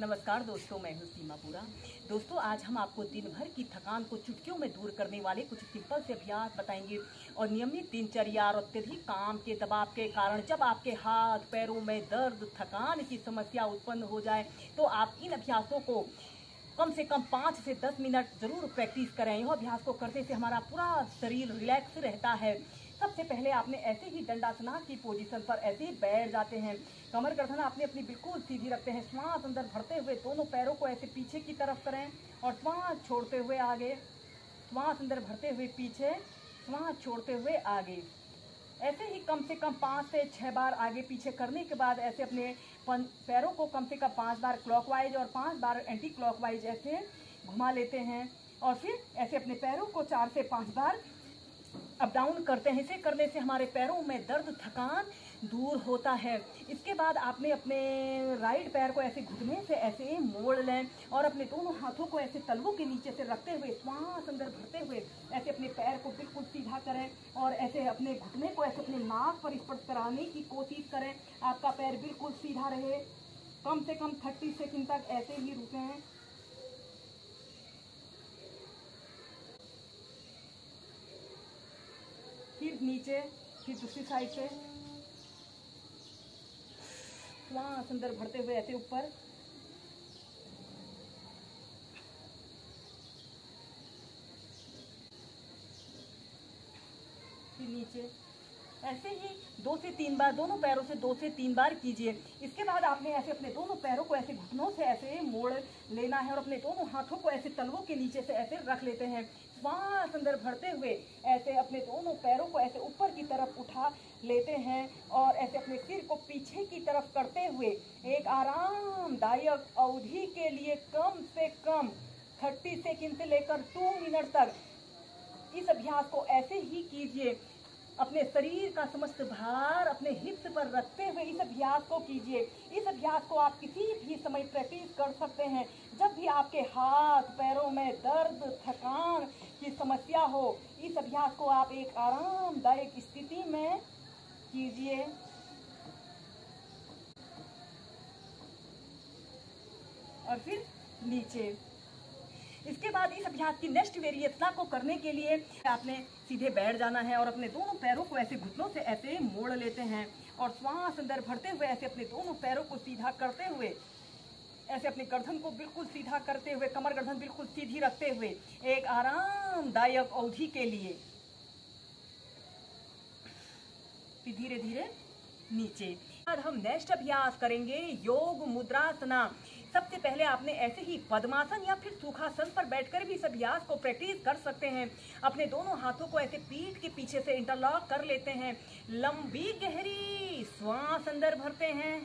नमस्कार दोस्तों, मैं हूँ सीमा पूरा। दोस्तों, आज हम आपको दिन भर की थकान को चुटकियों में दूर करने वाले कुछ सिंपल से अभ्यास बताएंगे। और नियमित दिनचर्या और अत्यधिक काम के दबाव के कारण जब आपके हाथ पैरों में दर्द, थकान की समस्या उत्पन्न हो जाए तो आप इन अभ्यासों को कम से कम 5 से 10 मिनट जरूर प्रैक्टिस करें। यह अभ्यास को करने से हमारा पूरा शरीर रिलैक्स रहता है। सबसे पहले आपने ऐसे ही दंडासना की पोजीशन पर ऐसे ही बैठ जाते हैं। कमर गर्दन आपने अपनी बिल्कुल सीधी रखते हैं। श्वास अंदर भरते हुए दोनों पैरों को ऐसे पीछे की तरफ करें और श्वास छोड़ते हुए आगे। श्वास अंदर भरते हुए पीछे, श्वास छोड़ते हुए आगे। ऐसे ही कम से कम 5 से 6 बार आगे पीछे करने के बाद ऐसे अपने पैरों को कम से कम 5 बार क्लॉकवाइज और 5 बार एंटी क्लॉकवाइज ऐसे घुमा लेते हैं। और फिर ऐसे अपने पैरों को 4 से 5 बार अप डाउन करते हैं। इसे करने से हमारे पैरों में दर्द, थकान दूर होता है। इसके बाद आपने अपने राइट पैर को ऐसे घुटने से ऐसे मोड़ लें और अपने दोनों हाथों को ऐसे तलवों के नीचे से रखते हुए श्वास अंदर भरते हुए ऐसे अपने पैर को बिल्कुल सीधा करें और ऐसे अपने घुटने को ऐसे अपने नाक पर स्पर्श कराने की कोशिश करें। आपका पैर बिल्कुल सीधा रहे। कम से कम 30 सेकंड तक ऐसे ही रुकें। फिर नीचे, फिर दूसरी साइड से श्वास अंदर भरते हुए ऐसे ऊपर, फिर नीचे। ऐसे ही 2 से 3 बार दोनों पैरों से 2 से 3 बार कीजिए। इसके बाद आपने ऐसे अपने दोनों पैरों को ऐसे घुटनों से ऐसे मोड़ लेना है और अपने दोनों हाथों को ऐसे तलवों के नीचे से ऐसे रख लेते हैं। श्वास अंदर भरते हुए ऐसे अपने दोनों पैरों को ऐसे ऊपर की तरफ उठा लेते हैं और ऐसे अपने सिर को पीछे की तरफ करते हुए एक आरामदायक अवधि के लिए कम से कम 30 सेकंड से लेकर 2 मिनट तक इस अभ्यास को ऐसे ही कीजिए। अपने शरीर का समस्त भार अपने हिप्स पर रखते हुए इस अभ्यास को कीजिए। इस अभ्यास को आप किसी भी समय प्रैक्टिस कर सकते हैं। जब भी आपके हाथ पैरों में दर्द, थकान की समस्या हो, इस अभ्यास को आप एक आरामदायक स्थिति में कीजिए। और फिर नीचे। इसके बाद इस अभ्यास की नेक्स्ट वेरिएशन को करने के लिए आपने सीधे बैठ जाना है और अपने दोनों पैरों को ऐसे घुटनों से ऐसे मोड़ लेते हैं और श्वास अंदर भरते हुए ऐसे अपने दोनों पैरों को सीधा करते हुए ऐसे अपनी गर्दन को बिल्कुल सीधा करते हुए, कमर गर्दन बिल्कुल सीधी रखते हुए एक आरामदायक अवधि के लिए फिर धीरे धीरे नीचे। आज हम नेक्स्ट अभ्यास करेंगे योग मुद्रासना। सबसे पहले आपने ऐसे ही पद्मासन या फिर सुखासन पर बैठकर भी इस अभ्यास को प्रैक्टिस कर सकते हैं। अपने दोनों हाथों को ऐसे पीठ के पीछे से इंटरलॉक कर लेते हैं। लंबी गहरी श्वास अंदर भरते हैं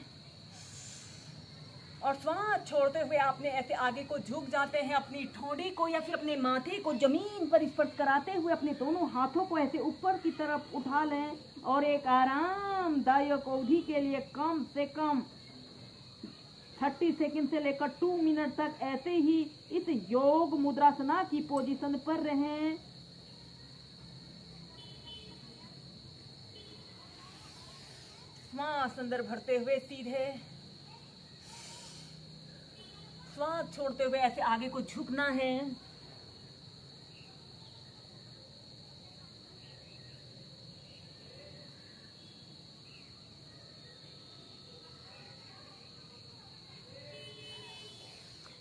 और श्वास छोड़ते हुए आपने ऐसे आगे को झुक जाते हैं। अपनी ठोड़ी को या फिर अपने माथे को जमीन पर स्पर्श कराते हुए अपने दोनों हाथों को ऐसे ऊपर की तरफ उठा लें और एक आरामदायक अवधि के लिए कम से कम 30 सेकंड से लेकर 2 मिनट तक ऐसे ही इस योग मुद्रासना की पोजीशन पर रहें। श्वास अंदर भरते हुए सीधे, श्वास छोड़ते हुए ऐसे आगे को झुकना है।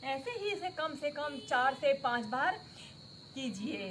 ऐसे ही इसे कम से कम 4 से 5 बार कीजिए।